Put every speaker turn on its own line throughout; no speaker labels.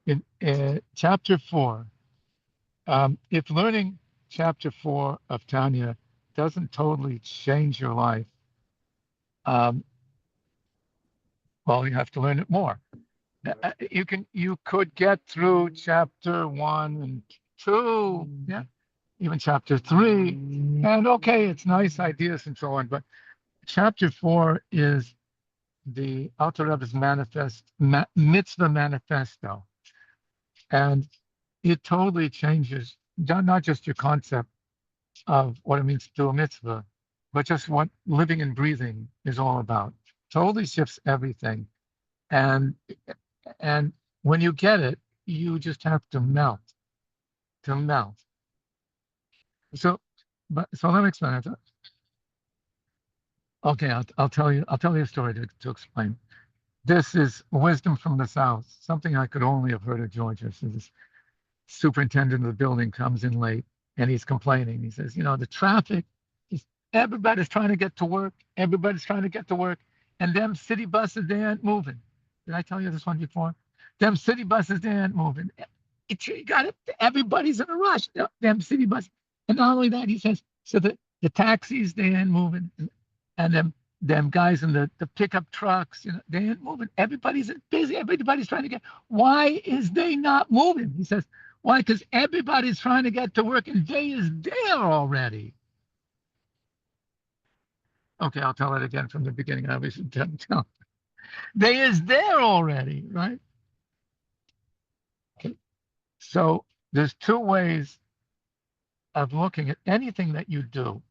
In chapter 4, if learning chapter 4 of Tanya doesn't totally change your life, um, well, you have to learn it more. You could get through chapter 1 and 2, yeah, even chapter 3, and okay, it's nice ideas and so on, but chapter 4 is the Alter Rebbe's mitzvah manifesto, and it totally changes not just your concept of what it means to do a mitzvah, but just what living and breathing is all about. Totally shifts everything. And and when you get it, you just have to melt, to melt. So, so let me explain it. Okay, I'll tell you a story to explain. This is wisdom from the South, something I could only have heard of Georgia. So this superintendent of the building comes in late and he's complaining. He says, you know, the traffic, everybody's trying to get to work. Everybody's trying to get to work. And them city buses, they ain't moving. Did I tell you this one before? Them city buses, they ain't moving. You got it. Everybody's in a rush. Them city buses. And not only that, he says, so the taxis, they ain't moving. And them guys in the pickup trucks, you know, they ain't moving. Everybody's busy. Everybody's trying to get. Why is they not moving? He says, why? Because everybody's trying to get to work and they is there already. Okay, I'll tell it again from the beginning. I obviously didn't tell. They is there already, right? Okay. So there's two ways of looking at anything that you do.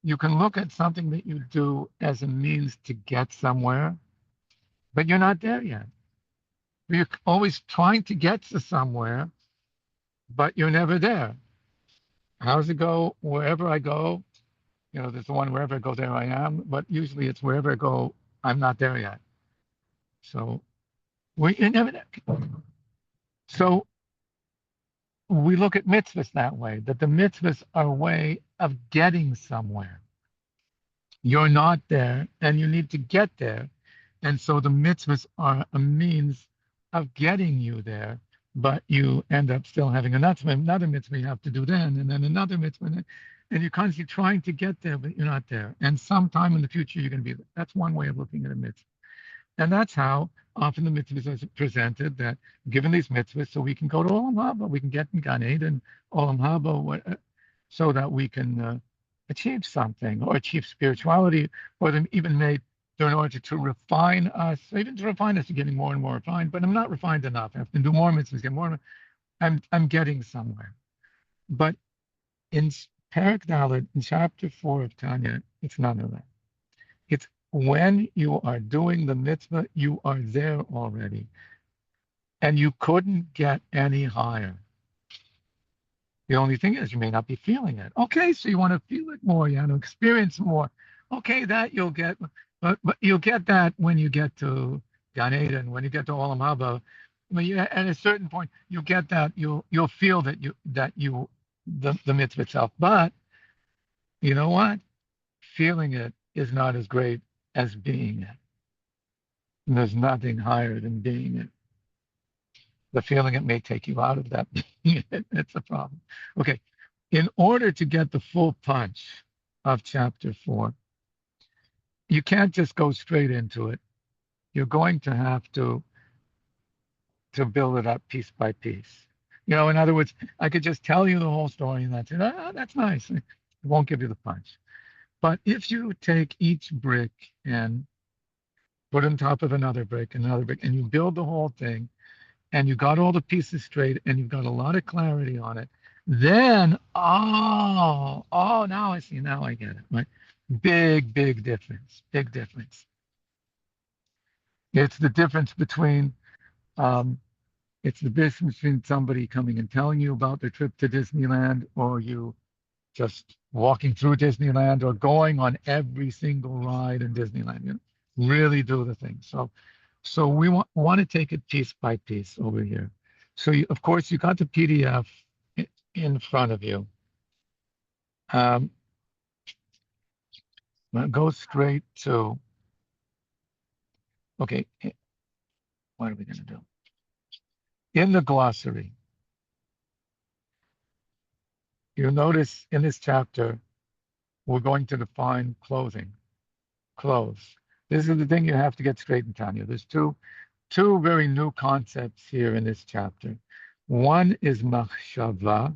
You can look at something that you do as a means to get somewhere, but you're not there yet. You're always trying to get to somewhere, but you're never there. How's it go? Wherever I go, you know, there's the one wherever I go, there I am. But usually it's wherever I go, I'm not there yet. So you're never there. So we look at mitzvahs that way, that the mitzvahs are a way of getting somewhere. You're not there and you need to get there. And so the mitzvahs are a means of getting you there, but you end up still having another mitzvah you have to do then, and then another mitzvah. And you're constantly trying to get there, but you're not there. And sometime in the future, you're going to be there. That's one way of looking at a mitzvah. And that's how often the mitzvahs are presented, that given these mitzvahs, so we can go to Olam Haba, we can get in Gan Eden, Olam Haba, so that we can achieve something or achieve spirituality, or them even made in order to refine us, even to refine us, to getting more and more refined. But I'm not refined enough. I have to do more mitzvahs, get more. I'm getting somewhere. But in Parak Dalet, in chapter 4 of Tanya, it's none of that. It's when you are doing the mitzvah, you are there already. And you couldn't get any higher. The only thing is you may not be feeling it. Okay, so you want to feel it more, you want to experience more. Okay, that you'll get, but you'll get that when you get to Gan Eden, when you get to Olam Haba. I mean, at a certain point, you'll get that, you'll feel that the mitzvah itself. But you know what? Feeling it is not as great as being it. And there's nothing higher than being it. The feeling it may take you out of that. It's a problem. Okay. In order to get the full punch of chapter 4, you can't just go straight into it. You're going to have to build it up piece by piece. You know, in other words, I could just tell you the whole story and that's it. That's nice. It won't give you the punch. But if you take each brick and put it on top of another brick, and you build the whole thing, and you got all the pieces straight, and you've got a lot of clarity on it, then, now I see, now I get it, right? Big difference, big difference. It's the difference between, um, it's the difference between somebody coming and telling you about their trip to Disneyland, or you just walking through Disneyland, or going on every single ride in Disneyland. You know, really do the thing. So we want to take it piece by piece over here. So of course you got the PDF in front of you. Go straight to, okay, what are we going to do? In the glossary, you'll notice in this chapter, we're going to define clothing, clothes. This is the thing you have to get straight in Tanya. There's two very new concepts here in this chapter. One is machshava,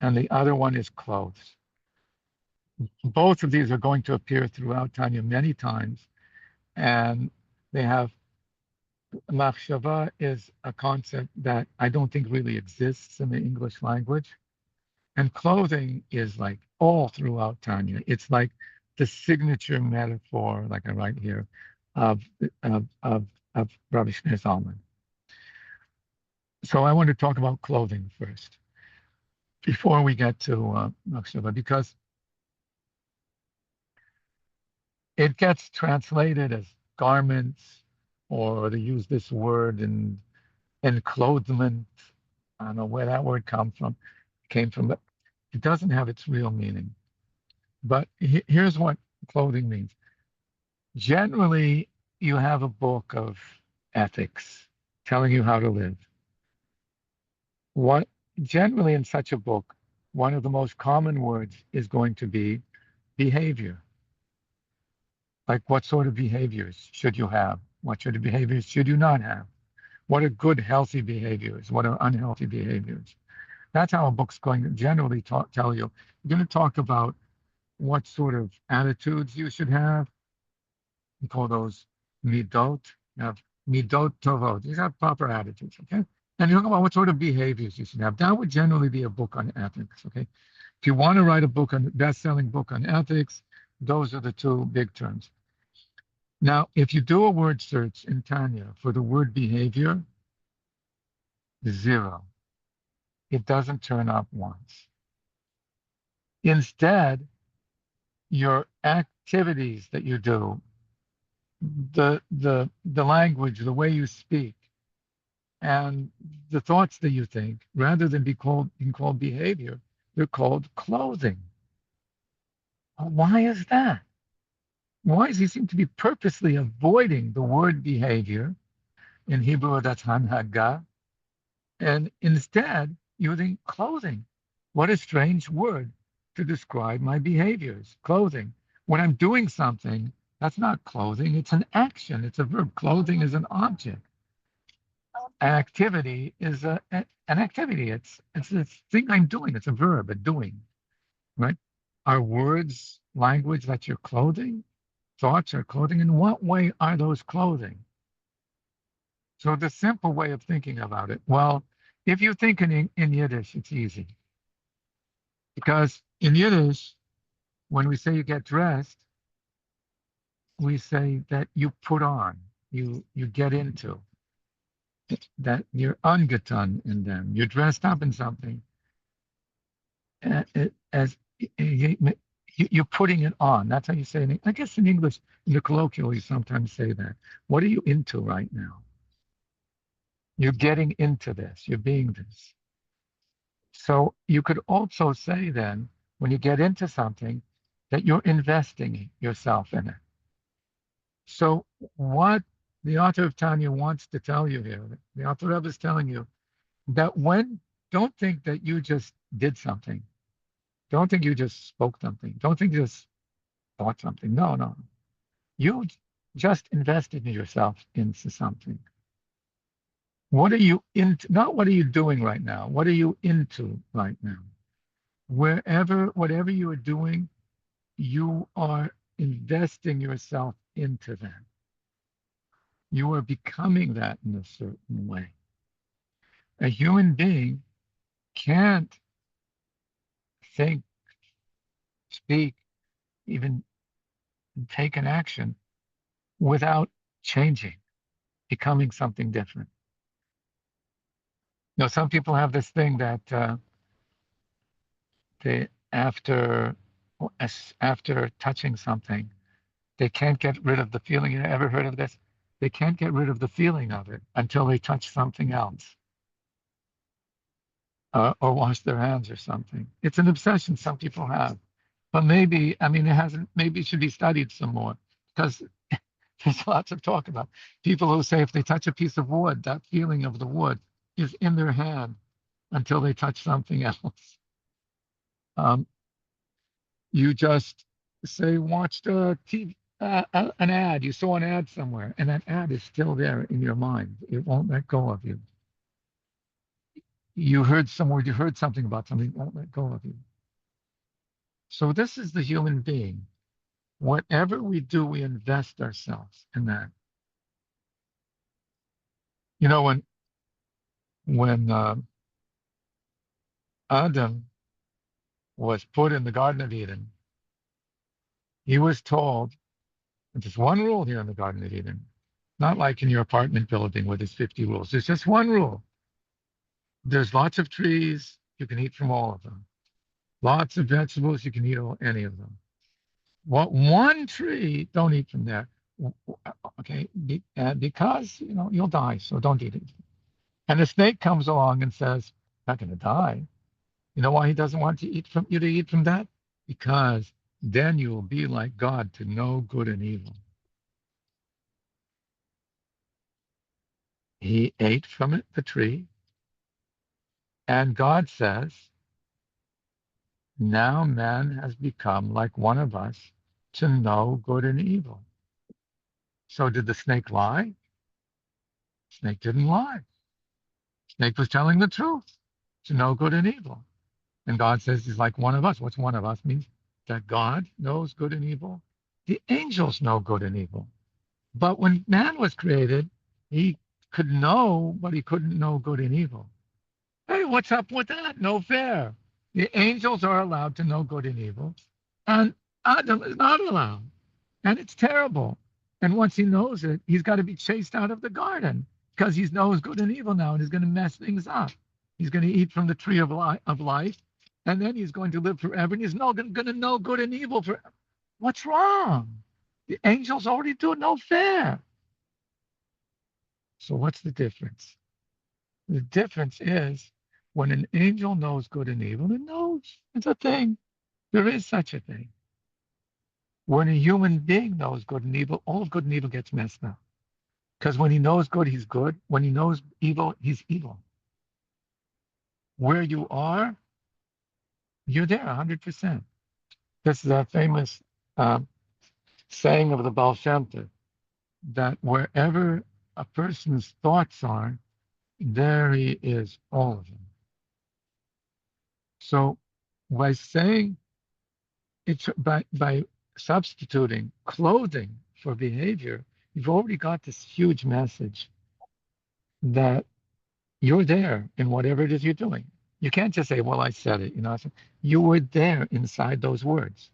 and the other one is clothes. Both of these are going to appear throughout Tanya many times, and they have machshava is a concept that I don't think really exists in the English language. And clothing is like all throughout Tanya. It's like the signature metaphor, like I write here, of Rabbi Freeman. So I want to talk about clothing first, before we get to machshava, because it gets translated as garments, or they use this word in enclothement. I don't know where that word came from, but it doesn't have its real meaning. But here's what clothing means. Generally, you have a book of ethics telling you how to live. What generally in such a book, one of the most common words is going to be behavior. Like, what sort of behaviors should you have? What sort of behaviors should you not have? What are good, healthy behaviors? What are unhealthy behaviors? That's how a book's going to generally tell you. You're going to talk about what sort of attitudes you should have. We call those midot. You have midot tovot. These are proper attitudes, okay? And you talk about what sort of behaviors you should have. That would generally be a book on ethics, okay? If you want to write a book on best-selling book on ethics, those are the two big terms. Now, if you do a word search in Tanya for the word behavior, 0. It doesn't turn up once. Instead, your activities that you do, the language, the way you speak, and the thoughts that you think, rather than being called behavior, they're called clothing. Why is that? Why does he seem to be purposely avoiding the word behavior? In Hebrew, that's hanhaga, and instead using clothing. What a strange word to describe my behaviors, clothing. When I'm doing something, that's not clothing, it's an action, it's a verb. Clothing is an object. An activity is an activity. It's a thing I'm doing, it's a verb, a doing, right? Are words language that's your clothing? Thoughts are clothing? In what way are those clothing? So the simple way of thinking about it, well, if you think in Yiddish, it's easy. Because in Yiddish, when we say you get dressed, we say that you put on, you get into, that you're angetan in them. You're dressed up in something as you're putting it on. That's how you say it. I guess in English, in the colloquial, you sometimes say that. What are you into right now? You're getting into this. You're being this. So you could also say then, when you get into something, that you're investing yourself in it. So what the author of Tanya wants to tell you here, the author of is telling you that don't think that you just did something. Don't think you just spoke something. Don't think you just thought something. No. You just invested in yourself into something. What are you into? Not what are you doing right now? What are you into right now? Whatever you are doing, you are investing yourself into that. You are becoming that in a certain way. A human being can't think, speak, even take an action without changing, becoming something different. Some people have this thing that they after touching something, they can't get rid of the feeling. You ever heard of this? They can't get rid of the feeling of it until they touch something else, or wash their hands or something. It's an obsession some people have, but maybe it hasn't. Maybe it should be studied some more, because There's lots of talk about people who say if they touch a piece of wood, that feeling of the wood is in their hand until they touch something else. Um, you just say, watched a TV, an ad, you saw an ad somewhere, and that ad is still there in your mind. It won't let go of you. You heard some word, you heard something about something, it won't let go of you. So this is the human being. Whatever we do, we invest ourselves in that. You know, when Adam was put in the Garden of Eden, he was told, there's one rule here in the Garden of Eden, not like in your apartment building where there's 50 rules. There's just one rule. There's lots of trees, you can eat from all of them. Lots of vegetables, you can eat any of them. What one tree, don't eat from there. Okay, because you'll die, so don't eat it. And the snake comes along and says, "Not going to die." You know why he doesn't want to eat from you to eat from that? Because then you will be like God to know good and evil. He ate from it, the tree, and God says, now man has become like one of us to know good and evil. So did the snake lie? Snake didn't lie. Snake was telling the truth, to know good and evil. And God says he's like one of us. What's one of us? Means that God knows good and evil. The angels know good and evil. But when man was created, he could know, but he couldn't know good and evil. Hey, what's up with that? No fair. The angels are allowed to know good and evil, and Adam is not allowed. And it's terrible. And once he knows it, he's got to be chased out of the garden because he knows good and evil now, and he's going to mess things up. He's going to eat from the tree of life, and then he's going to live forever, and he's going to know good and evil forever. What's wrong? The angels already do it. No fair. So what's the difference? The difference is when an angel knows good and evil, it knows it's a thing. There is such a thing. When a human being knows good and evil, all of good and evil gets messed up. Because when he knows good, he's good. When he knows evil, he's evil. Where you are, you're there 100%. This is a famous saying of the Baal Shem Tov, that wherever a person's thoughts are, there he is, all of them. So by saying it's by substituting clothing for behavior, you've already got this huge message that you're there in whatever it is you're doing. You can't just say, well, I said it. You were there inside those words.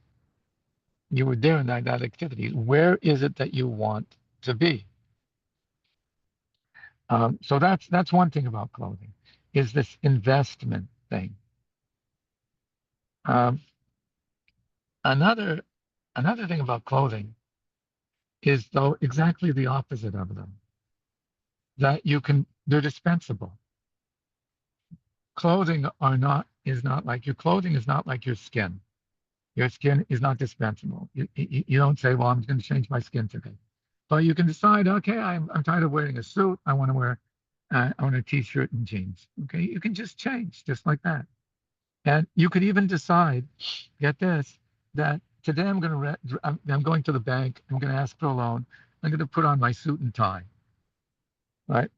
You were there in that activity. Where is it that you want to be? So that's one thing about clothing, is this investment thing. Um, another thing about clothing is though exactly the opposite of them. That they're dispensable. Clothing is not like your clothing is not like your skin. Your skin is not dispensable. You don't say, well, I'm going to change my skin today. But you can decide, okay, I'm tired of wearing a suit. I want a t-shirt and jeans. Okay, you can just change just like that. And you could even decide, get this, that today I'm going to the bank. I'm going to ask for a loan. I'm going to put on my suit and tie. Right?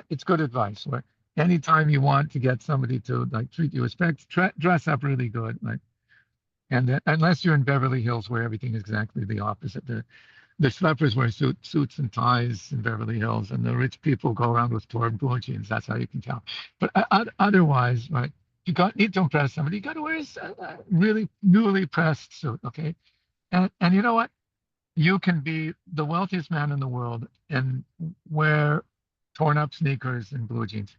It's good advice. Where anytime you want to get somebody to treat you with respect, dress up really good. Right? And unless you're in Beverly Hills, where everything is exactly the opposite. The schleppers wear suits and ties in Beverly Hills, and the rich people go around with Torah blue jeans. That's how you can tell. But otherwise, right, you need to impress somebody. You got to wear a really newly pressed suit, okay? And you know what? You can be the wealthiest man in the world and wear torn up sneakers and blue jeans.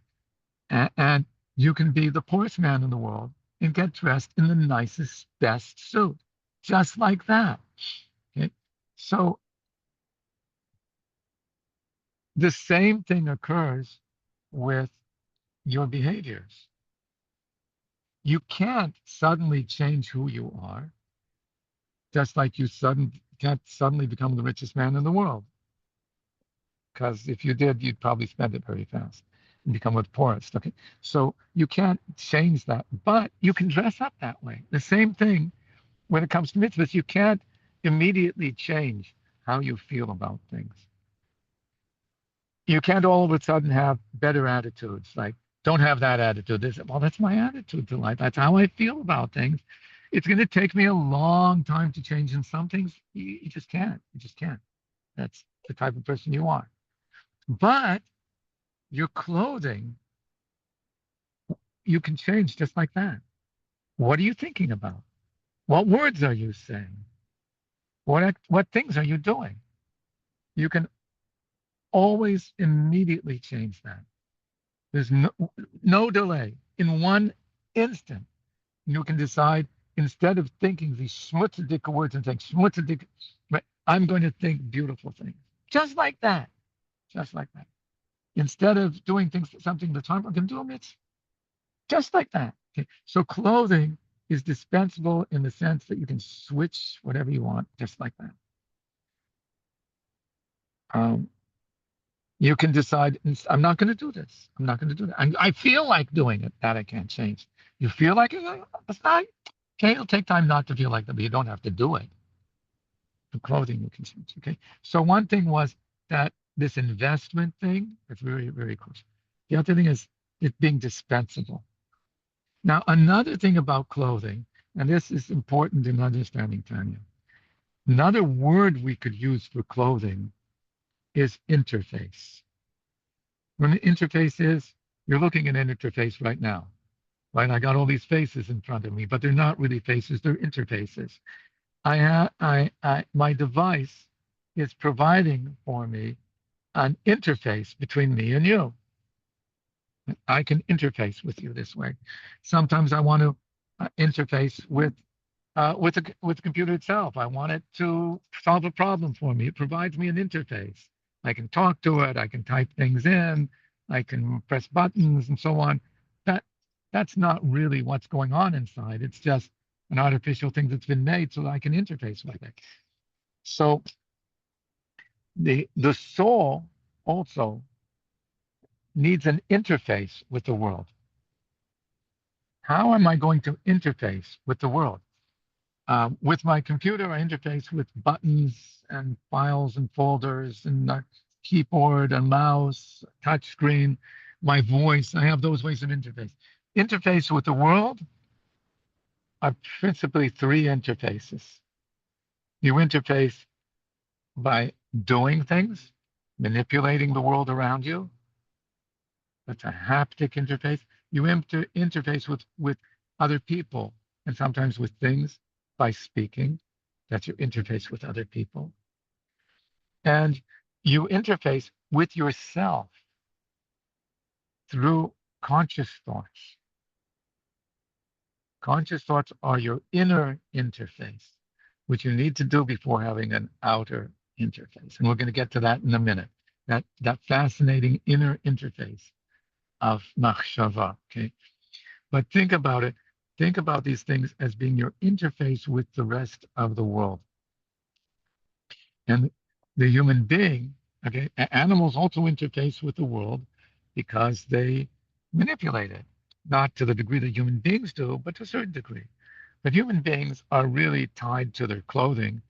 And you can be the poorest man in the world and get dressed in the nicest, best suit, just like that. Okay? So the same thing occurs with your behaviors. You can't suddenly change who you are, just like you can't suddenly become the richest man in the world. because if you did, you'd probably spend it very fast and become a poorest. Okay, so you can't change that, but you can dress up that way. The same thing when it comes to mitzvahs. You can't immediately change how you feel about things. You can't all of a sudden have better attitudes. Like, don't have that attitude. Well, that's my attitude to life. That's how I feel about things. It's going to take me a long time to change. In some things, you just can't. You just can't. That's the type of person you are. But your clothing, you can change just like that. What are you thinking about? What words are you saying? What things are you doing? You can always immediately change that. There's no delay. In one instant, you can decide, instead of thinking these schmutzidige words and saying schmutzidige, I'm going to think beautiful things. Just like that. Just like that. Instead of doing something that's harmful, I'm going to do it just like that. Okay? So clothing is dispensable in the sense that you can switch whatever you want, just like that. You can decide, I'm not going to do this. I'm not going to do that. I feel like doing it. That I can't change. You feel like it? It's not. Okay, it'll take time not to feel like that, but you don't have to do it. The clothing you can change. Okay. So one thing was that this investment thing is very, very crucial. The other thing is it being dispensable. Now, another thing about clothing, and this is important in understanding Tanya, another word we could use for clothing is interface. When the interface is, you're looking at an interface right now, right? I got all these faces in front of me, but they're not really faces, they're interfaces. My device is providing for me an interface between me and you. I can interface with you this way. Sometimes I want to interface with the computer itself. I want it to solve a problem for me. It provides me an interface. I can talk to it. I can type things in. I can press buttons and so on. That's not really what's going on inside. It's just an artificial thing that's been made so that I can interface with it. So the soul also needs an interface with the world. How am I going to interface with the world? With my computer, I interface with buttons and files and folders and a keyboard, a mouse, touch screen, my voice. I have those ways of interface. Interface with the world are principally three interfaces. You interface by doing things, manipulating the world around you. That's a haptic interface. You interface with other people and sometimes with things by speaking. That's your interface with other people. And you interface with yourself through conscious thoughts. Conscious thoughts are your inner interface, which you need to do before having an outer interface. And we're going to get to that in a minute. That fascinating inner interface of machshava. Okay. But think about it. Think about these things as being your interface with the rest of the world. And the human being, okay, animals also interface with the world because they manipulate it, not to the degree that human beings do, but to a certain degree. But human beings are really tied to their clothing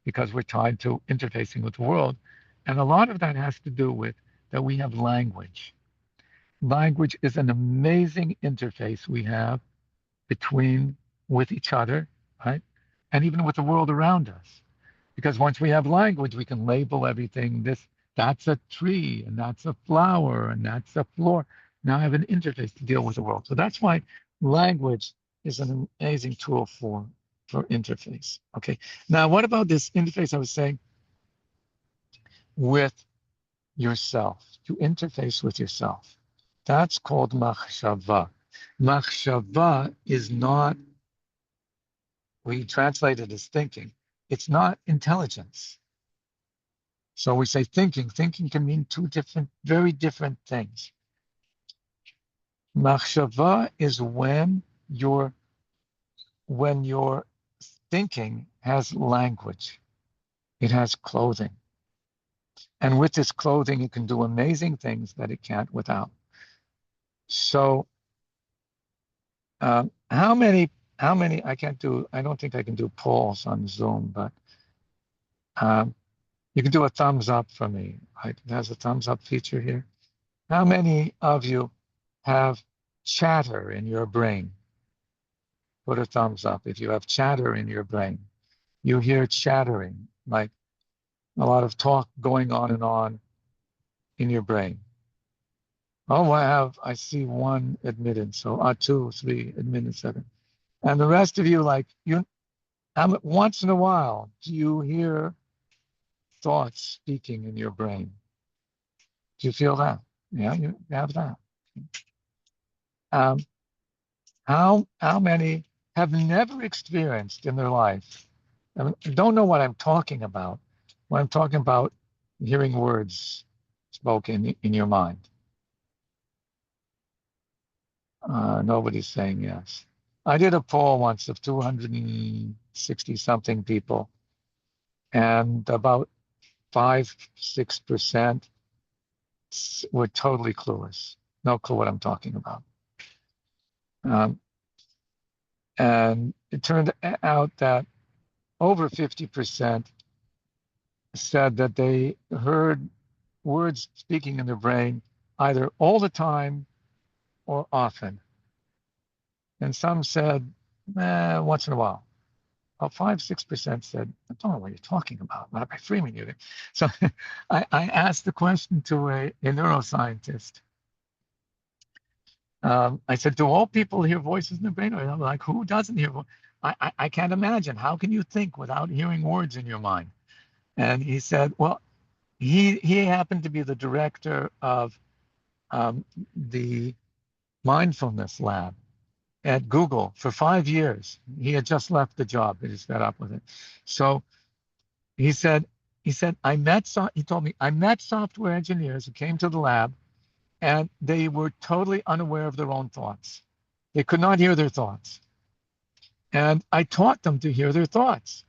because we're tied to interfacing with the world. And a lot of that has to do with that we have language. Language is an amazing interface we have with each other, right? And even with the world around us. Because once we have language, we can label everything. That's a tree, and that's a flower, and that's a floor. Now I have an interface to deal with the world. So that's why language is an amazing tool for interface. Okay. Now, what about this interface I was saying with yourself? To interface with yourself. That's called machshava. Machshava is not, we translate it as thinking. It's not intelligence. So we say thinking. Thinking can mean two very different things. Machshava is when your thinking has language. It has clothing. And with this clothing, it can do amazing things that it can't without. So how many, I don't think I can do polls on Zoom, but you can do a thumbs up for me. There's a thumbs up feature here. How many of you have chatter in your brain? Put a thumbs up if you have chatter in your brain. You hear chattering, like a lot of talk going on and on in your brain. Oh, I see one admitted. So 2, 3 admitted, 7. And the rest of you, like once in a while, do you hear thoughts speaking in your brain? Do you feel that? Yeah, you have that. How many have never experienced in their life? I mean, don't know what I'm talking about when I'm talking about hearing words spoken in your mind. Nobody's saying yes. I did a poll once of 260 something people, and about 5-6% were totally clueless. No clue what I'm talking about. And it turned out that over 50% said that they heard words speaking in their brain either all the time or often. And some said, once in a while. About 5-6% said, I don't know what you're talking about, Rabbi Freeman. You. So I asked the question to a neuroscientist. I said, do all people hear voices in their brain? Or I'm like, who doesn't hear? I can't imagine. How can you think without hearing words in your mind? And he said, well, he happened to be the director of the mindfulness lab at Google for 5 years. He had just left the job, but he's fed up with it. So he told me, I met software engineers who came to the lab and they were totally unaware of their own thoughts. They could not hear their thoughts. And I taught them to hear their thoughts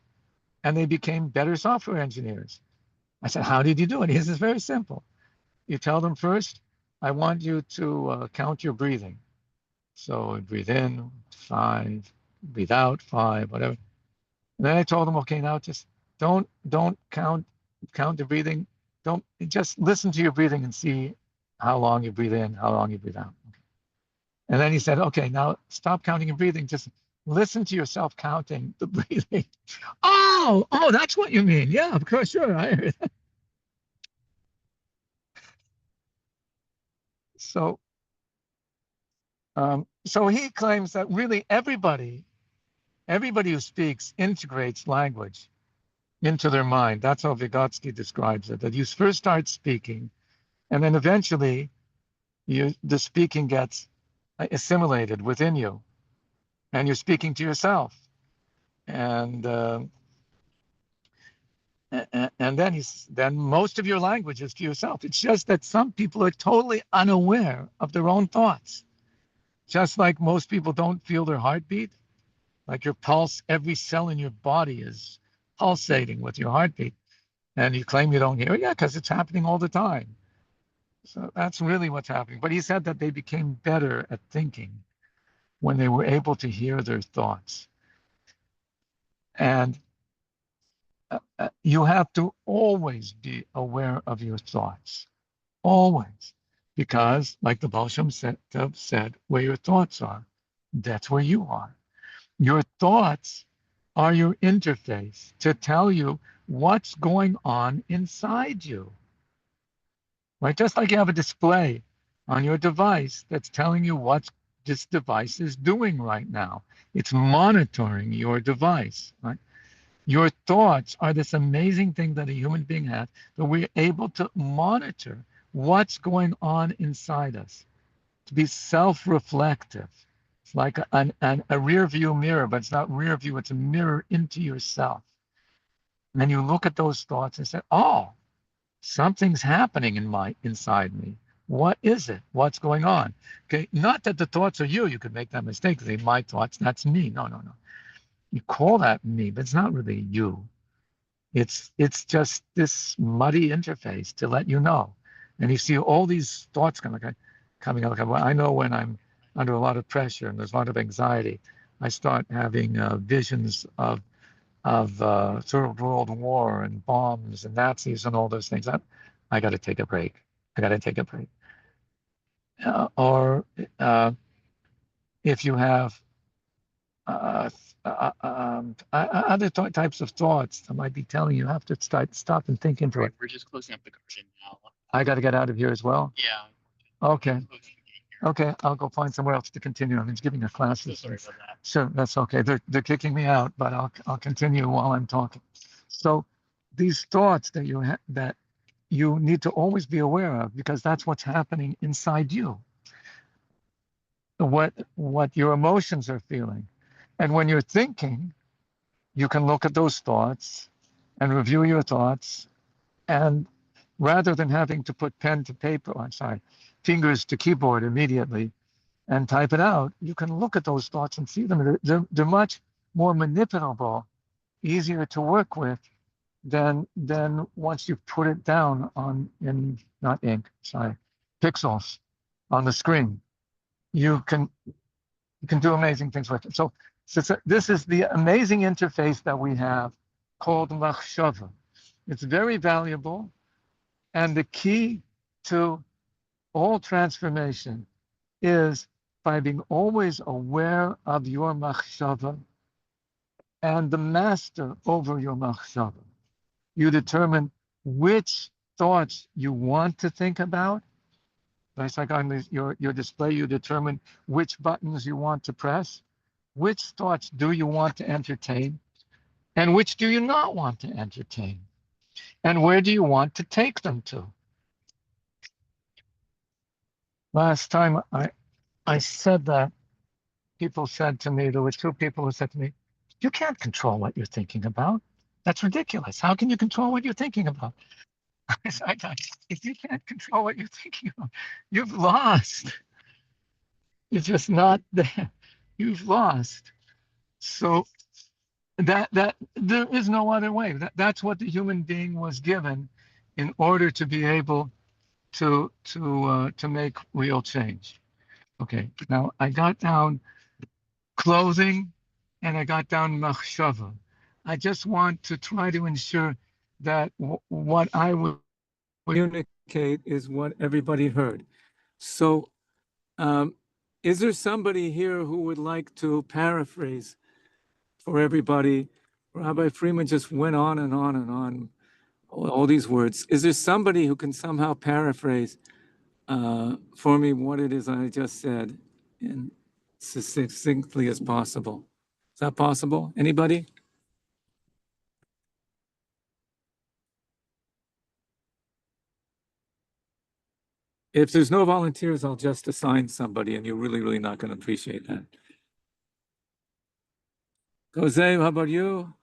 and they became better software engineers. I said, how did you do it? He says, it's very simple. You tell them first, I want you to count your breathing. So breathe in, 5, breathe out, 5, whatever. And then I told them, okay, now just don't count the breathing. Don't just listen to your breathing and see how long you breathe in, how long you breathe out. Okay. And then he said, okay, now stop counting your breathing. Just listen to yourself counting the breathing. Oh, that's what you mean. Yeah, of course, sure. I heard that. So he claims that really everybody who speaks integrates language into their mind. That's how Vygotsky describes it, that you first start speaking, and then eventually the speaking gets assimilated within you, and you're speaking to yourself. And then most of your language is to yourself. It's just that some people are totally unaware of their own thoughts. Just like most people don't feel their heartbeat, like your pulse, every cell in your body is pulsating with your heartbeat. And you claim you don't hear it? Yeah, because it's happening all the time. So that's really what's happening. But he said that they became better at thinking when they were able to hear their thoughts. And you have to always be aware of your thoughts, always. Because, like the Baal Shem Tov said, where your thoughts are, that's where you are. Your thoughts are your interface to tell you what's going on inside you. Right? Just like you have a display on your device that's telling you what this device is doing right now. It's monitoring your device, right? Your thoughts are this amazing thing that a human being has, that we're able to monitor what's going on inside us, to be self-reflective. It's like a rear view mirror, but it's not rear view, it's a mirror into yourself. And then you look at those thoughts and say, oh, something's happening inside me. What is it? What's going on? Okay, not that the thoughts are you. You could make that mistake. Say, my thoughts, that's me. No. You call that me, but it's not really you. It's just this muddy interface to let you know. And you see all thup. Well, I know when I'm under a lot of pressure and there's a lot of anxiety, I start having visions of Third World War and bombs and Nazis and all those things. I got to take a break. I got to take a break. Or if you have other types of thoughts, I might be telling you have to stop and think into it.
We're just closing up the curtain now.
I got to get out of here as well.
Yeah.
Okay. Okay, I'll go find somewhere else to continue. I'm just giving a class.
So sorry about that.
Sure, that's okay. They're kicking me out, but I'll continue while I'm talking. So these thoughts that you need to always be aware of, because that's what's happening inside you. What your emotions are feeling. And when you're thinking, you can look at those thoughts and review your thoughts. And rather than having to put pen to paper, fingers to keyboard immediately and type it out, you can look at those thoughts and see them. They're much more manipulable, easier to work with than once you put it down not ink, pixels on the screen. You can do amazing things with it. So this is the amazing interface that we have called machshava. It's very valuable, and the key to all transformation is by being always aware of your machshava and the master over your machshava. You determine which thoughts you want to think about. It's like on your display, you determine which buttons you want to press, which thoughts do you want to entertain, and which do you not want to entertain, and where do you want to take them to. Last time I said that, people said to me, there were two people who said to me, you can't control what you're thinking about. That's ridiculous. How can you control what you're thinking about? If you can't control what you're thinking about, you've lost. You're just not there. You've lost. So that there is no other way. That's what the human being was given in order to be able to make real change. Okay, now I got down clothing and I got down machshava. I just want to try to ensure that what I would communicate is what everybody heard. So is there somebody here who would like to paraphrase for everybody? Rabbi Freeman just went on and on and on, all these words. Is there somebody who can somehow paraphrase for me what it is I just said in succinctly as possible? Is that possible? Anybody? If there's no volunteers, I'll just assign somebody, and you're really, really not going to appreciate that. Jose, how about you?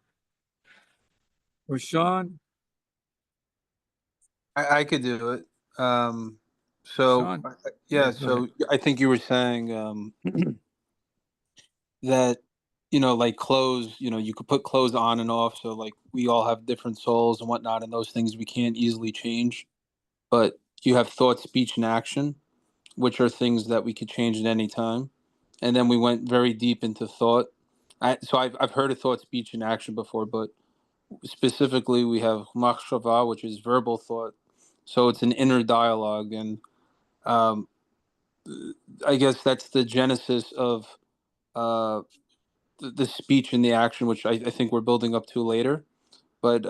Or Sean?
I could do it. So
Sean?
yeah,
Yeah,
so I think you were saying that, like clothes, you could put clothes on and off. So like we all have different souls and whatnot, and those things we can't easily change. But you have thought, speech, and action, which are things that we could change at any time. And then we went very deep into thought. So I've heard of thought, speech, and action before, but specifically we have machshava, which is verbal thought. So it's an inner dialogue, and I guess that's the genesis of the speech and the action, which I think we're building up to later. But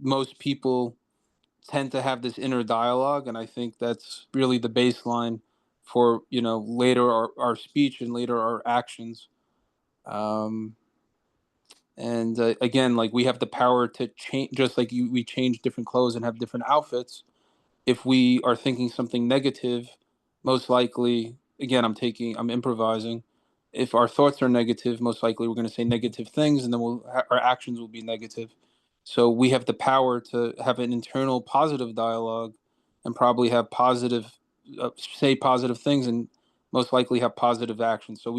most people tend to have this inner dialogue, and I think that's really the baseline for later our speech and later our actions. And again, like we have the power to change, just like we change different clothes and have different outfits. If we are thinking something negative, most likely, again, I'm improvising. If our thoughts are negative, most likely we're going to say negative things, and then our actions will be negative. So we have the power to have an internal positive dialogue, and probably have say positive things, and most likely have positive actions. So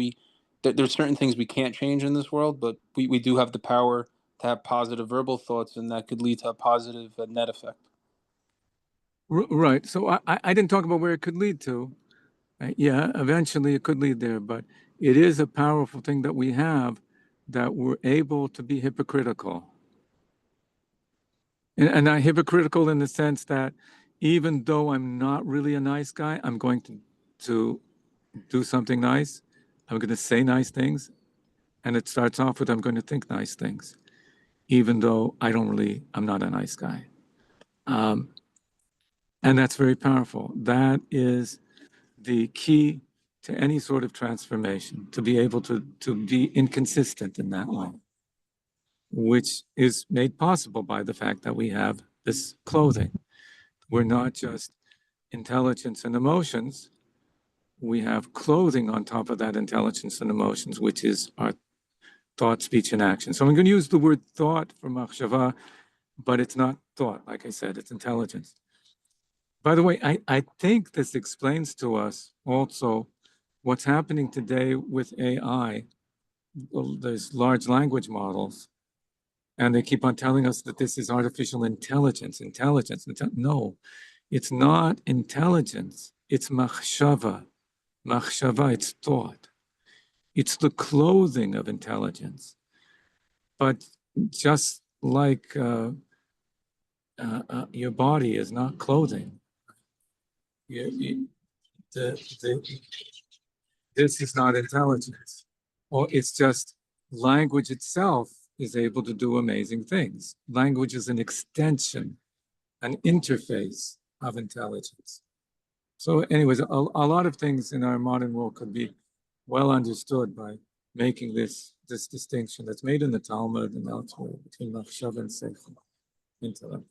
there's certain things we can't change in this world, but we do have the power to have positive verbal thoughts, and that could lead to a positive net effect.
Right. So I didn't talk about where it could lead to. Yeah, eventually it could lead there, but it is a powerful thing that we have, that we're able to be hypocritical. And not hypocritical in the sense that even though I'm not really a nice guy, I'm going to do something nice. I'm going to say nice things. And it starts off with, I'm going to think nice things, even though I'm not a nice guy. And that's very powerful. That is the key to any sort of transformation, to be able to be inconsistent in that way, which is made possible by the fact that we have this clothing. We're not just intelligence and emotions. We have clothing on top of that intelligence and emotions, which is our thought, speech, and action. So I'm going to use the word thought for machshava, but it's not thought. Like I said, it's intelligence. By the way, I think this explains to us also what's happening today with AI. There's large language models, and they keep on telling us that this is artificial intelligence. No, it's not intelligence. It's machshava. Machshava, it's thought. It's the clothing of intelligence. But just like your body is not clothing, this is not intelligence. Or it's just language itself is able to do amazing things. Language is an extension, an interface of intelligence. So anyways, a lot of things in our modern world could be well understood by making this distinction that's made in the Talmud and elsewhere between machshava and seichel, intellect.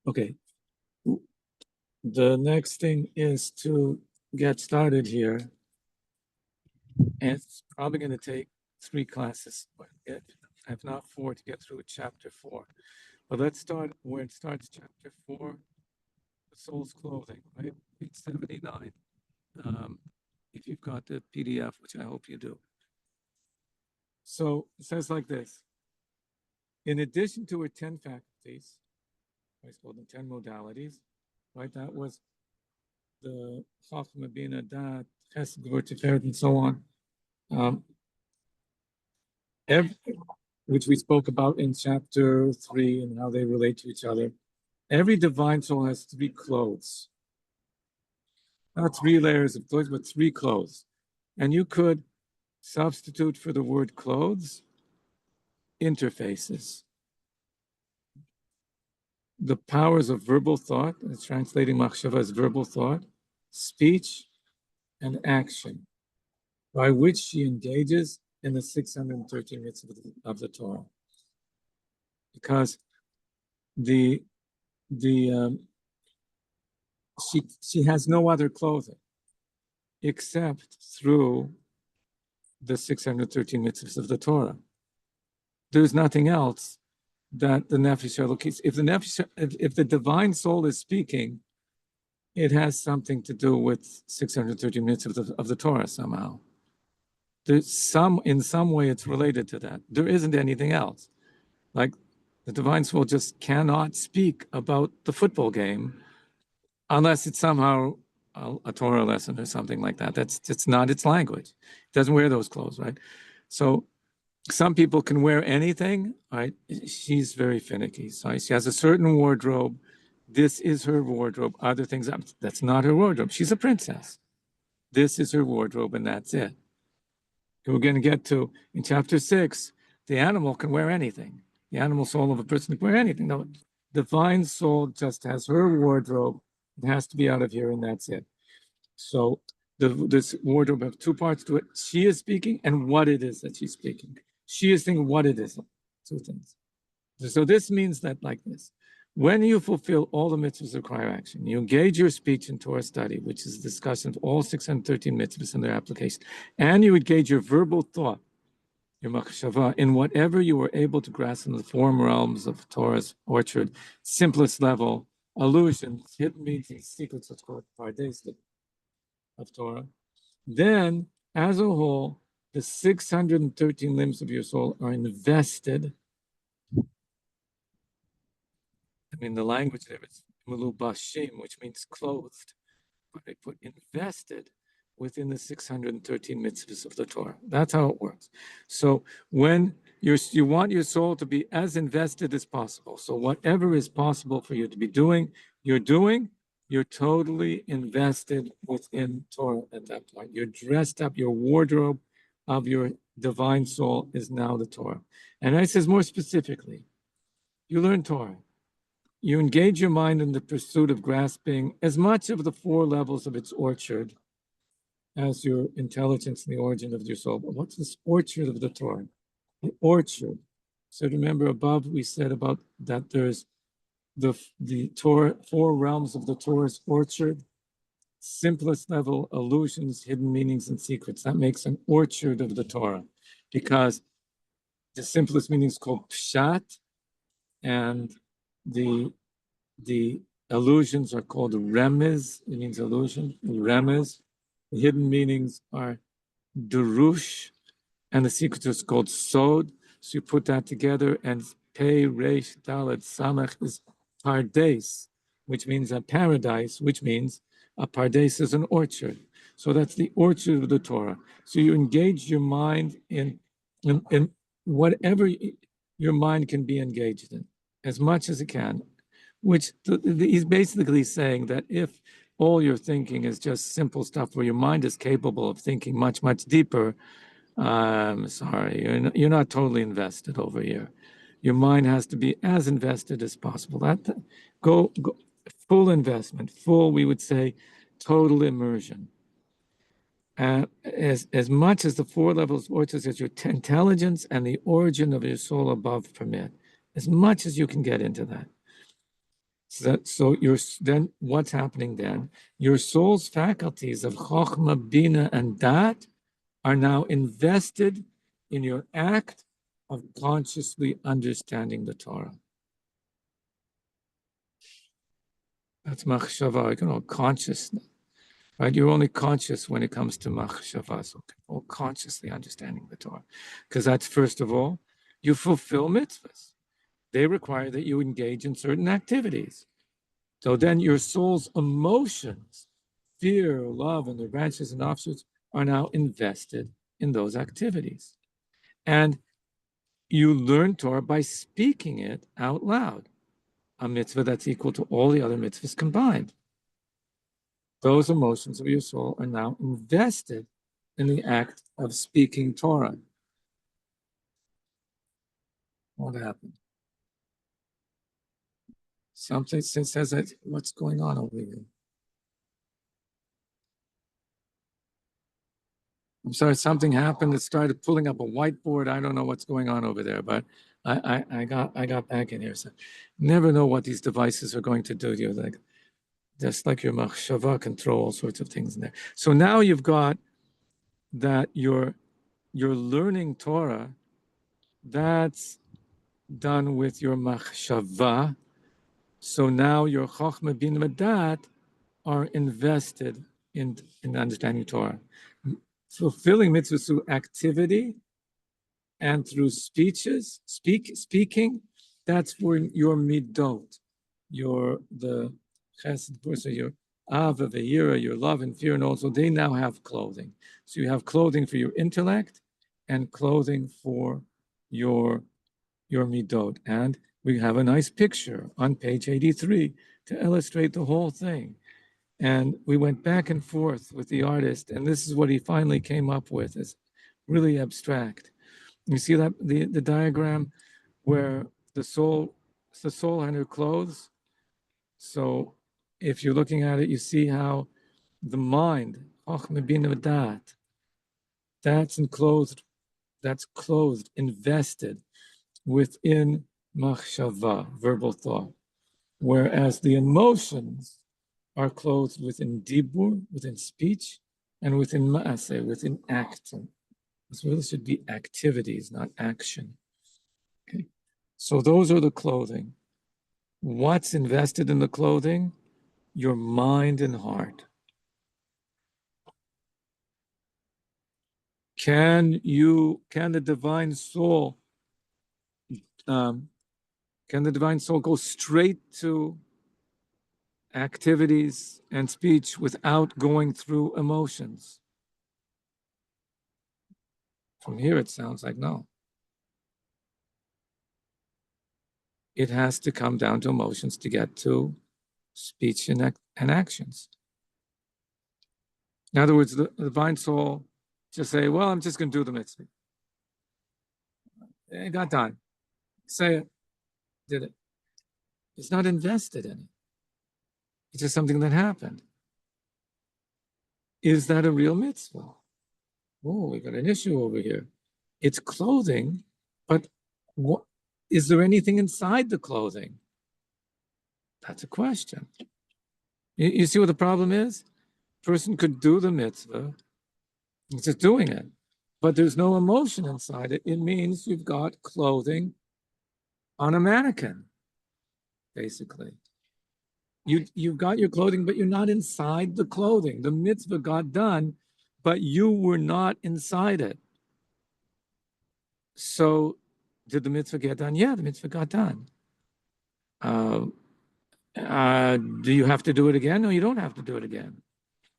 Okay. The next thing is to get started here. And it's probably going to take 3 classes, if not 4, to get through chapter 4. But let's start where it starts, chapter 4, the soul's clothing, right? Page 79. If you've got the PDF, which I hope you do. So it says like this: in addition to her 10 faculties, I called them 10 modalities, right? That was the Chachma, Bina, Dat, Chesed, Gvur, Tiferet, and so on. Which we spoke about in chapter 3 and how they relate to each other. Every divine soul has 3 clothes. Not 3 layers of clothes, but 3 clothes. And you could substitute for the word clothes, interfaces. The powers of verbal thought, it's translating machshava as verbal thought, speech, and action, by which she engages in the 613 mitzvahs of the Torah. Because she has no other clothing except through the 613 mitzvahs of the Torah. There's nothing else that the nefesh elokis. If the divine soul is speaking, it has something to do with 613 mitzvahs of the Torah somehow. In some way it's related to that. There isn't anything else. Like the divine soul just cannot speak about the football game unless it's somehow a Torah lesson or something like that. It's not its language. It doesn't wear those clothes, right? So some people can wear anything, right? She's very finicky. So she has a certain wardrobe. This is her wardrobe. Other things, that's not her wardrobe. She's a princess. This is her wardrobe, and that's it. We're going to get to, in chapter 6, the animal can wear anything. The animal soul of a person can wear anything. No, the divine soul just has her wardrobe. It has to be out of here, and that's it. So this wardrobe has 2 parts to it. She is speaking, and what it is that she's speaking. She is thinking what it is. 2 things. So this means that like this. When you fulfill all the mitzvahs that require action, you engage your speech in Torah study, which is a discussion of all 613 mitzvahs and their application, and you engage your verbal thought, your machshava, in whatever you were able to grasp in the form realms of Torah's orchard, simplest level, allusions, hidden meanings, secrets, what's called pardes of Torah, then, as a whole, the 613 limbs of your soul are invested. I mean, the language there is mulubashim, which means clothed, but they put invested within the 613 mitzvahs of the Torah. That's how it works. So when you want your soul to be as invested as possible. So whatever is possible for you to be doing, you're doing. You're totally invested within Torah at that point. You're dressed up. Your wardrobe of your divine soul is now the Torah. And it says more specifically, you learn Torah. You engage your mind in the pursuit of grasping as much of the four levels of its orchard as your intelligence and the origin of your soul. But what's this orchard of the Torah? The orchard. So remember above we said about that there's the Torah, four realms of the Torah's orchard, simplest level, allusions, hidden meanings, and secrets. That makes an orchard of the Torah because the simplest meaning is called pshat, and the allusions are called remez. It means allusion, remez. The hidden meanings are durush, and the secret is called sod. So you put that together, and pei, resh, dalet, samach is pardes, which means a paradise, which means a pardes is an orchard. So that's the orchard of the Torah. So you engage your mind in whatever your mind can be engaged in, as much as it can, which he's basically saying that if all your thinking is just simple stuff where your mind is capable of thinking much, much deeper, I'm sorry, you're not totally invested over here. Your mind has to be as invested as possible. Go full investment, full, we would say, total immersion. As much as the four levels of orchards as your intelligence and the origin of your soul above permit, as much as you can get into that. So then what's happening then? Your soul's faculties of chokhmah, bina, and dat are now invested in your act of consciously understanding the Torah. That's machshava, consciousness, right? You're only conscious when it comes to machshava, so consciously understanding the Torah. Because that's, first of all, you fulfill mitzvahs. They require that you engage in certain activities. So then your soul's emotions, fear, love, and their branches and offshoots are now invested in those activities. And you learn Torah by speaking it out loud, a mitzvah that's equal to all the other mitzvahs combined. Those emotions of your soul are now invested in the act of speaking Torah. What happened? Something says that, what's going on over here? I'm sorry, something happened. It started pulling up a whiteboard. I don't know what's going on over there, but I got back in here. So never know what these devices are going to do to you. Like just like your machshava control all sorts of things in there. So now you've got that you're learning Torah. That's done with your machshava. So now your chokhmah bin medat are invested in understanding Torah. Fulfilling mitzvahs through activity and through speaking, that's for your midot, the chesed, your ava, ve'yira, your love and fear, and also they now have clothing. So you have clothing for your intellect and clothing for your midot. And we have a nice picture on page 83 to illustrate the whole thing. And we went back and forth with the artist, and this is what he finally came up with. It's really abstract. You see that the diagram where the soul and her clothes. So if you're looking at it, you see how the mind, that's clothed, invested within machshava, verbal thought, whereas the emotions are clothed within dibur, within speech, and within maaseh, within action. This really should be activities, not action. Okay, so those are the clothing. What's invested in the clothing? Your mind and heart.
Can the divine soul go straight to activities and speech without going through emotions? From here, it sounds like no. It has to come down to emotions to get to speech and actions. In other words, the divine soul just say, well, I'm just going to do the mitzvah. It got done. Say it, did it. It's not invested in it. It's just something that happened. Is that a real mitzvah? Oh, we got an issue over here. It's clothing, but what is there anything inside the clothing? That's a question. You see what the problem is? Person could do the mitzvah, it's just doing it, but there's no emotion inside it. It means you've got clothing on a mannequin, basically. You've got your clothing, but you're not inside the clothing. The mitzvah got done, but you were not inside it. So did the mitzvah get done? Yeah, the mitzvah got done. Do you have to do it again? No, you don't have to do it again.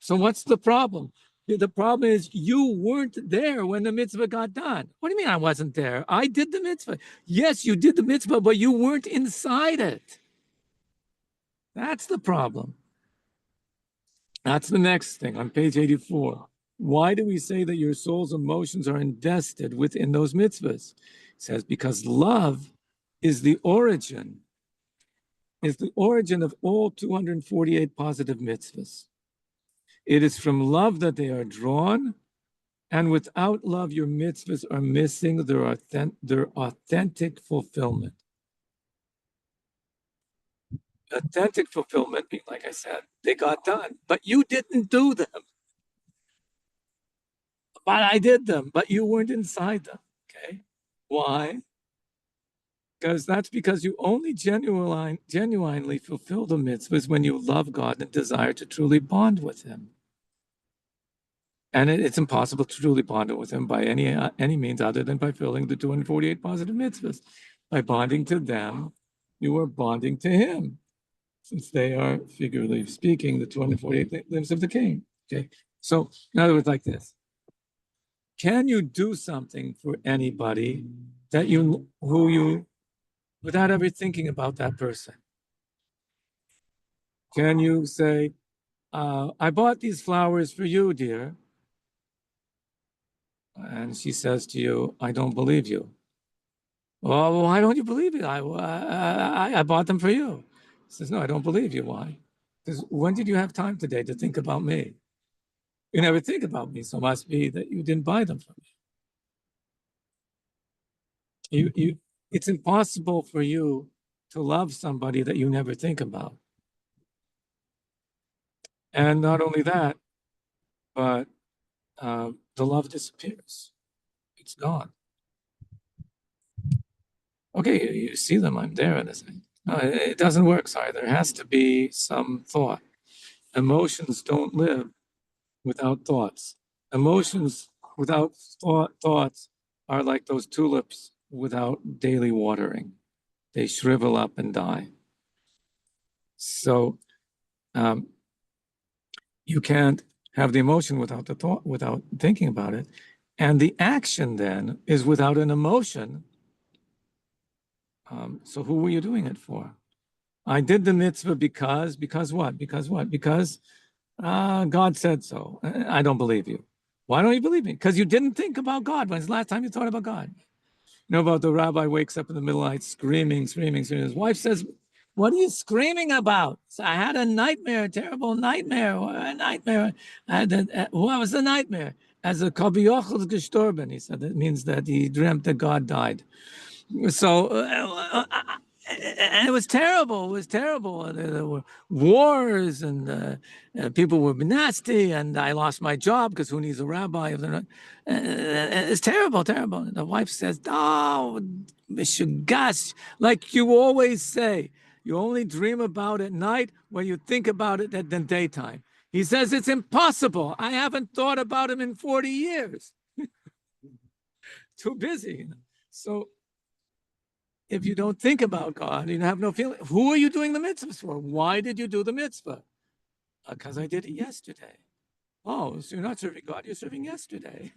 So what's the problem? The problem is you weren't there when the mitzvah got done. What do you mean I wasn't there? I did the mitzvah. Yes, you did the mitzvah, but you weren't inside it. That's the problem. That's the next thing on page 84. Why do we say that your soul's emotions are invested within those mitzvahs? It says, because love is the origin of all 248 positive mitzvahs. It is from love that they are drawn, and without love, your mitzvahs are missing their authentic fulfillment. Authentic fulfillment means, like I said, they got done, but you didn't do them. But I did them, but you weren't inside them, okay? Why? Because you only genuinely fulfill the mitzvahs when you love God and desire to truly bond with Him. And it's impossible to truly bond with Him by any means other than by fulfilling the 248 positive mitzvahs. By bonding to them, you are bonding to Him, since they are, figuratively speaking, the 248 limbs of the King. Okay, so in other words, like this: can you do something for anybody without ever thinking about that person? Can you say, I bought these flowers for you, dear? And she says to you, I don't believe you. Well, why don't you believe it? I bought them for you. She says, no, I don't believe you. Why? Because when did you have time today to think about me? You never think about me, so it must be that you didn't buy them for me. It's impossible for you to love somebody that you never think about. And not only that, but the love disappears. It's gone. Okay, you see them, I'm there, and no, it doesn't work. Sorry, there has to be some thought. Emotions don't live without thoughts. Emotions without thoughts are like those tulips without daily watering. They shrivel up and die. So you can't have the emotion without the thought, without thinking about it. And the action then is without an emotion. So who were you doing it for? I did the mitzvah because what? Because what? Because God said so. I don't believe you. Why don't you believe me? Because you didn't think about God. When's the last time you thought about God? You know about the rabbi wakes up in the middle of the night screaming. His wife says, what are you screaming about? So I had a nightmare, a terrible nightmare. What was the nightmare? As a Kabi Yochel gestorben, he said. That means that he dreamt that God died. So and it was terrible. It was terrible. There were wars, and people were nasty, and I lost my job because who needs a rabbi? It's terrible, terrible. And the wife says, "Oh, mishugash," like you always say. You only dream about it at night when you think about it at the daytime. He says it's impossible. I haven't thought about him in 40 years. too busy. So if you don't think about God, you have no feeling. Who are you doing the mitzvahs for? Why did you do the mitzvah? Because I did it yesterday. Oh, so you're not serving God, you're serving yesterday.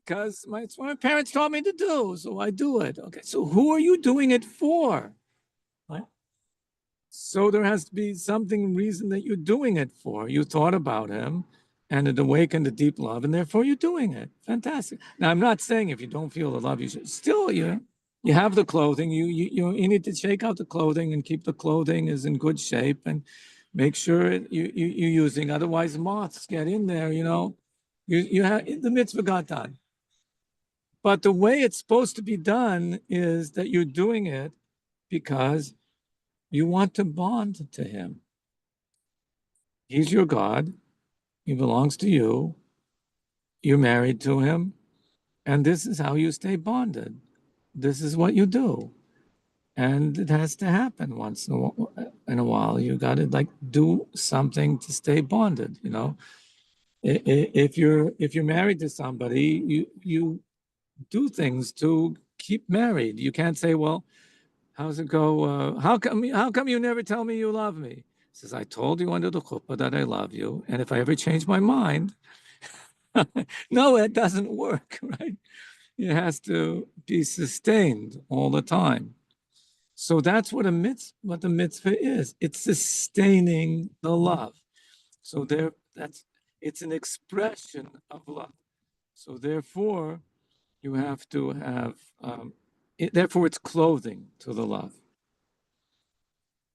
Because it's what my parents taught me to do, so I do it. Okay, so who are you doing it for? Right? So there has to be reason that you're doing it for. You thought about him, and it awakened a deep love, and therefore you're doing it. Fantastic. Now, I'm not saying if you don't feel the love, you should still, you have the clothing. You need to shake out the clothing and keep the clothing is in good shape and make sure you're using. Otherwise, moths get in there. You have the mitzvah got done. But the way it's supposed to be done is that you're doing it because you want to bond to him. He's your God. He belongs to you. You're married to him. And this is how you stay bonded. This is what you do. And it has to happen once in a while. You got to do something to stay bonded, If you're married to somebody, you do things to keep married. You can't say, well, how's it go? How come you never tell me you love me? He says, I told you under the chuppah that I love you. And if I ever change my mind, no, it doesn't work, right? It has to be sustained all the time. So that's what the mitzvah is. It's sustaining the love. So it's an expression of love. So therefore, you have to have, therefore it's clothing to the love.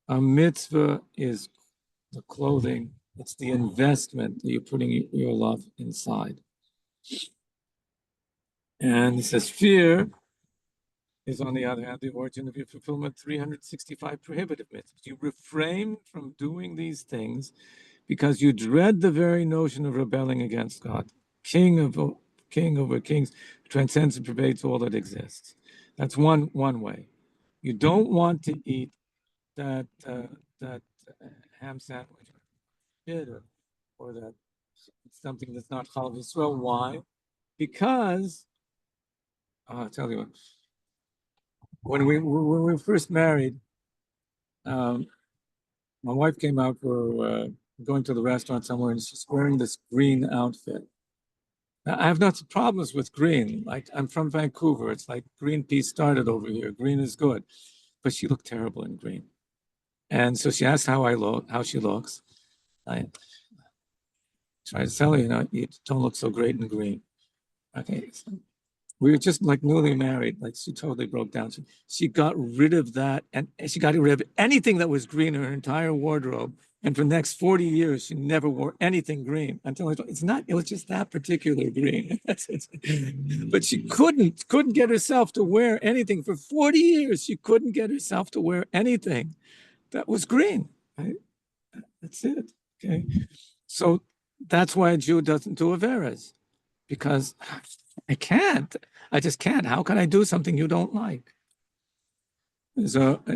A mitzvah is the clothing, it's the investment that you're putting your love inside. And he says, fear is, on the other hand, the origin of your fulfillment 365 prohibitive mitzvahs. You refrain from doing these things because you dread the very notion of rebelling against God, king over kings, transcends and pervades all that exists. That's one way. You don't want to eat that ham sandwich or that something that's not Chalav Yisrael. Why? Because I'll tell you what. When we were first married, my wife came out for going to the restaurant somewhere, and she's wearing this green outfit. Now, I have no problems with green. Like, I'm from Vancouver. It's like Greenpeace started over here. Green is good. But she looked terrible in green. And so she asked how she looks. I tried to tell her, you don't look so great in green. Okay. So we were just like newly married. Like, she totally broke down. She got rid of that, and she got rid of anything that was green in her entire wardrobe. And for the next 40 years, she never wore anything green until it was just that particular green. But she couldn't get herself to wear anything. For 40 years, she couldn't get herself to wear anything that was green. Right? That's it. Okay. So that's why a Jew doesn't do Averas, because I can't. I just can't. How can I do something you don't like? It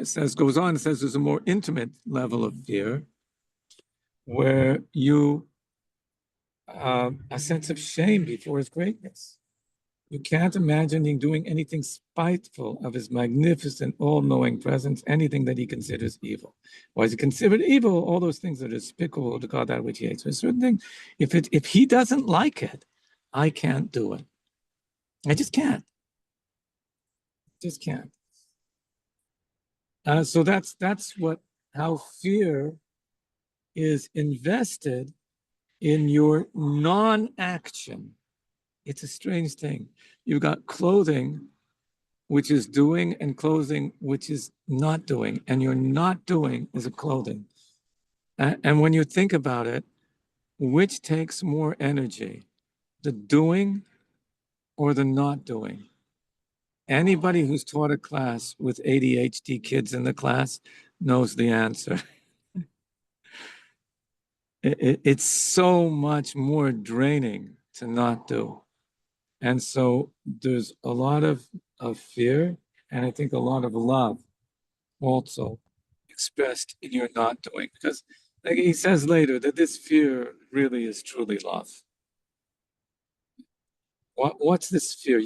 says there's a more intimate level of fear where you a sense of shame before his greatness. You can't imagine him doing anything spiteful of his magnificent, all-knowing presence, anything that he considers evil. Why is he considered evil? All those things that are despicable to God, that which he hates. So a certain thing, if he doesn't like it, I can't do it. I just can't. Just can't. So that's how fear is invested in your non-action. It's a strange thing. You've got clothing, which is doing, and clothing, which is not doing. And your not doing is a clothing. And when you think about it, which takes more energy, the doing or the not doing? Anybody who's taught a class with ADHD kids in the class knows the answer. It's so much more draining to not do. And so there's a lot of fear, and I think a lot of love also expressed in your not doing. Because like he says later that this fear really is truly love. What's this fear?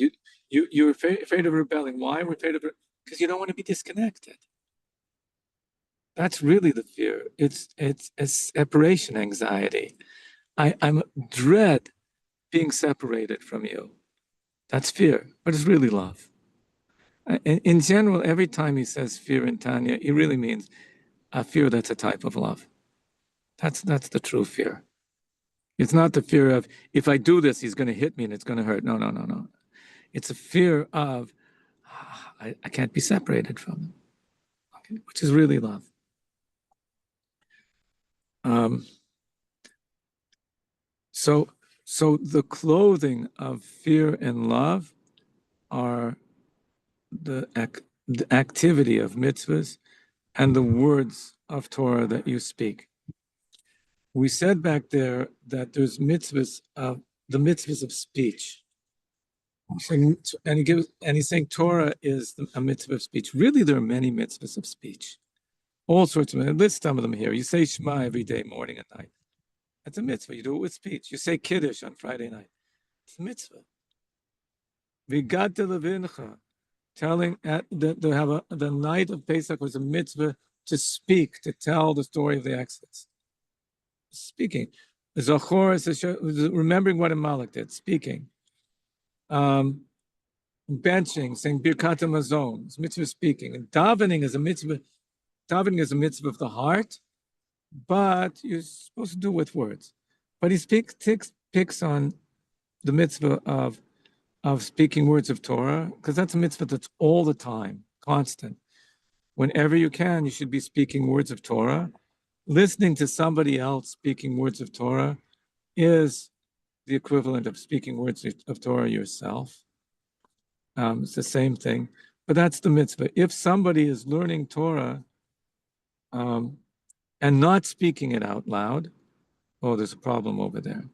You're afraid of rebelling. Why? We're afraid of it because you don't want to be disconnected. That's really the fear. It's a separation anxiety. I'm dread being separated from you. That's fear, but it's really love. In general, every time he says fear in Tanya, he really means a fear that's a type of love. That's the true fear. It's not the fear of, if I do this, he's going to hit me and it's going to hurt. No. It's a fear of, I can't be separated from him, okay? Which is really love. So the clothing of fear and love are the activity of mitzvahs and the words of Torah that you speak. We said back there that there's mitzvahs of the mitzvahs of speech. And he's saying Torah is a mitzvah of speech. Really, there are many mitzvahs of speech. All sorts of them. List some of them here. You say Shema every day, morning and night. That's a mitzvah. You do it with speech. You say Kiddush on Friday night. It's a mitzvah. Vigata levincha, telling the night of Pesach was a mitzvah to speak, to tell the story of the Exodus. Speaking. Zachor is remembering what Amalek did, speaking. Benching, saying Birkat Hamazon, it's mitzvah speaking. And davening is a mitzvah. Davening is a mitzvah of the heart, but you're supposed to do with words. But he picks on the mitzvah of speaking words of Torah, because that's a mitzvah that's all the time, constant. Whenever you can, you should be speaking words of Torah. Listening to somebody else speaking words of Torah is the equivalent of speaking words of Torah yourself. It's the same thing, but that's the mitzvah. If somebody is learning Torah and not speaking it out loud, oh, there's a problem over there.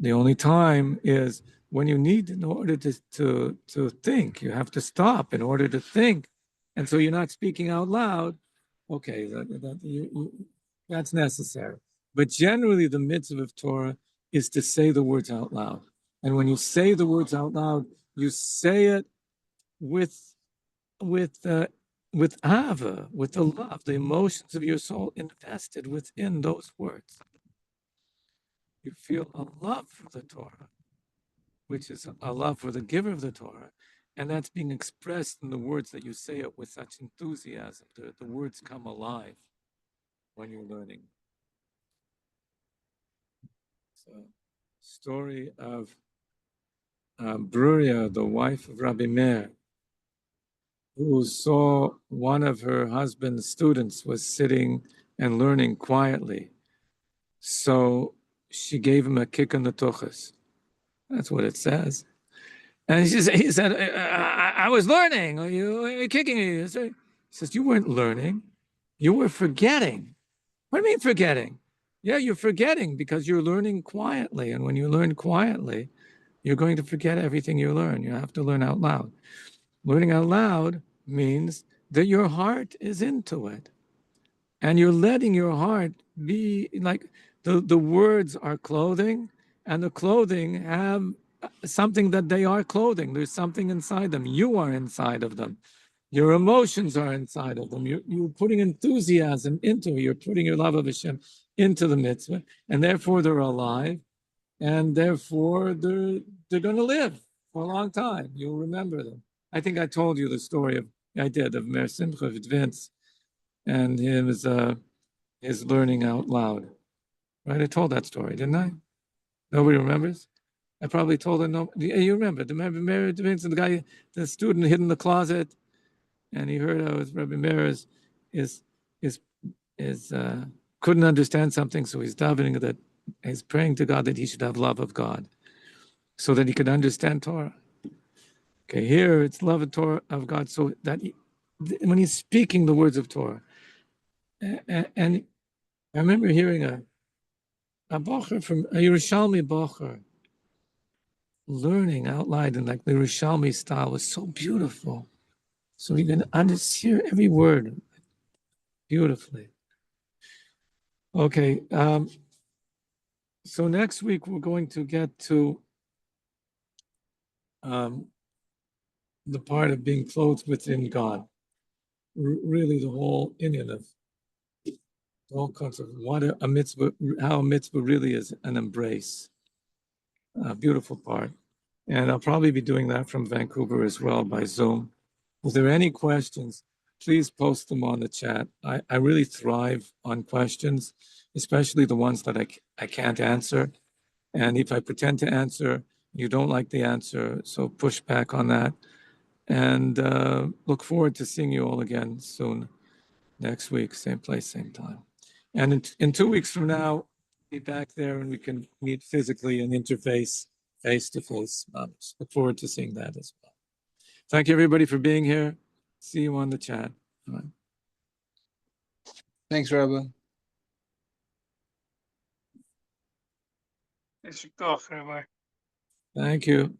The only time is when you need, in order to think, you have to stop in order to think. And so you're not speaking out loud. Okay, that's necessary. But generally, the mitzvah of Torah is to say the words out loud. And when you say the words out loud, you say it with ava, with the love, the emotions of your soul invested within those words. You feel a love for the Torah, which is a love for the giver of the Torah, and that's being expressed in the words that you say it with such enthusiasm. The words come alive when you're learning. So, story of Bruria, the wife of Rabbi Meir, who saw one of her husband's students was sitting and learning quietly. So she gave him a kick in the tuchus. That's what it says. And he said, I was learning. You're kicking me. He says, you weren't learning. You were forgetting. What do you mean forgetting? Yeah, you're forgetting because you're learning quietly. And when you learn quietly, you're going to forget everything you learn. You have to learn out loud. Learning out loud means that your heart is into it. And you're letting your heart be like the words are clothing, and the clothing have something that they are clothing. There's something inside them. You are inside of them. Your emotions are inside of them. You're putting enthusiasm into it. You're putting your love of Hashem into the mitzvah, and therefore they're alive, and therefore they're going to live for a long time. You'll remember them. I think I told you the story of Mer Simcha with Vince and his learning out loud. Right? I told that story, didn't I? Nobody remembers? I probably told it. No, you remember? Mer Vince and the student hid in the closet, and he heard how Rabbi Meir couldn't understand something, so he's davening that he's praying to God that he should have love of God, so that he could understand Torah. Okay, here it's love of Torah of God, so that when he's speaking the words of Torah, and I remember hearing a bocher from a Yerushalmi bocher learning out loud in like the Yerushalmi style was so beautiful. So you can hear every word beautifully. Okay, so next week we're going to get to the part of being clothed within God. Really, the whole Indian of all kinds of what a mitzvah, how a mitzvah really is an embrace. A beautiful part. And I'll probably be doing that from Vancouver as well by Zoom. If there are any questions, please post them on the chat. I really thrive on questions, especially the ones that I can't answer. And if I pretend to answer, you don't like the answer, so push back on that. And look forward to seeing you all again soon, next week, same place, same time. And in 2 weeks from now, be back there and we can meet physically and interface face to face. Look forward to seeing that as well. Thank you, everybody, for being here. See you on the chat. Bye.
Thanks, Rabbi.
Thank you.